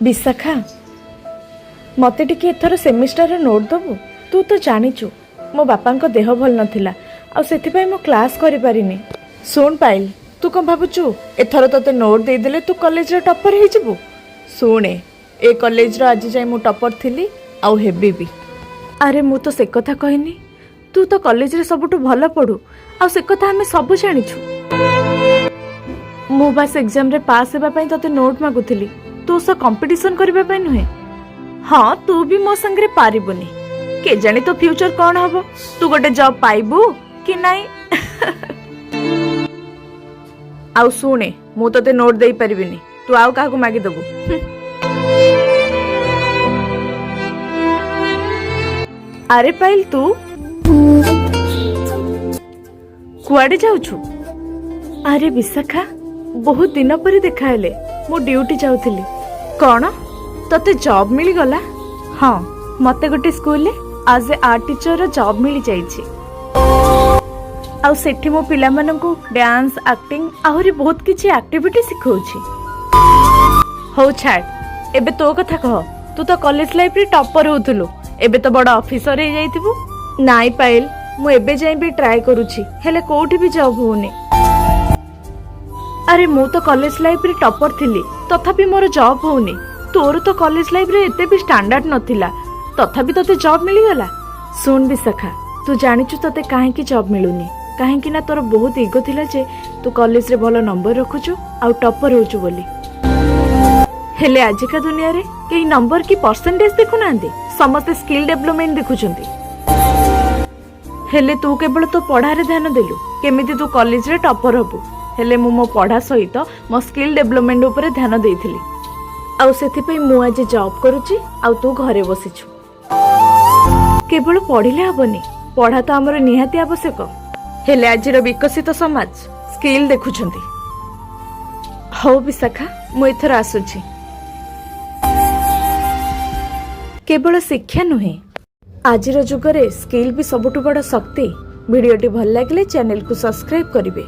विशाखा मते टिके एथर semester note दबु। तू तो जानिचु मो बापा को देह भल नथिला आ सेथिपाई मो क्लास करि पारिनी। सुन पाइल तू कौन भावुचु एथर तते नोट दे देले तू कॉलेज रे टॉपर हे जिवु। सुने ए कॉलेज रो आज जाय मु टॉपर थिली आउ हेबी भी। अरे मु तो से कथा कहनी तू तो कॉलेज रे सबटु भल पढु आ से कथा हमें सब जानिछु। मु बस एग्जाम रे पास हेबा पई तते नोट मागुथिली तू स कंपटीशन करबा पई नुहे। हाँ तू भी मो संगे पारिबुनी के जानी तो फ्यूचर कौन हबो तू गोटे जॉब पाइबू कि नहीं। आउ सुने मु तते नोट देई परिबिनी तू आउ काहा को मागी दबु। अरे पाइल तू कुआडे जाउछु। अरे विशाखा बहुत दिन पर देखा हेले मु ड्यूटी जाउथिली। कौन तते जॉब मिली गला। हाँ मते गोटे स्कूल ले आज ए आर्ट टीचर जॉब मिली जाइछि। आउ सेठी मो पिला मानन को डांस एक्टिंग आहुरी बहुत किछि एक्टिविटी सिखौछि। हो छाड़ एबे तो कथा कह तू तो कॉलेज लाइफ रे टॉपर होथुलु एबे तो बड़ा ऑफिसर हे जाइथिबु। नाइ पाइल मु एबे जाई भी ट्राई करूछि हेले कोठी भी जॉब होने। अरे मु तो कॉलेज लाइफ रे टॉपर थिली तथापि मोर जॉब होने। तोर तो कॉलेज लाइफ रे एते भी स्टैंडर्ड नथिला तथापि तते जॉब मिली गला। सुन विशाखा तू जानिचु तते काहे की जॉब मिलुनी काहे की ना तोर बहुत ईगो थिला जे तू कॉलेज रे भलो नंबर रखुछु आ टॉपर होचु बोली। हेले आजिका दुनिया रे केही नंबर की परसेंटेज देखु नांदी समस्त स्किल डेवलपमेंट देखुचंती। हेले तू केवल तो पढ़ा रे ध्यान देलु केमिति तू कॉलेज रे टॉपर हबु हेले मु मो पढ़ा सहित मो स्किल डेवलपमेंट ऊपर ध्यान देइथिली। आउ सेथिपई मु आज जॉब करूची आउ तू घरे बसिछु। केवल पढ़िले हबनी पढ़ा तो हमर निहाती आवश्यक हेले आजिर विकसित समाज स्किल देखुछंती। हो विशाखा मु एथर आसुची। केवल शिक्षा नुहे आजिर जुगरे स्किल भी सबुठु बड़ शक्ति। वीडियोटी भल लागिले चैनल को सब्सक्राइब करिवे।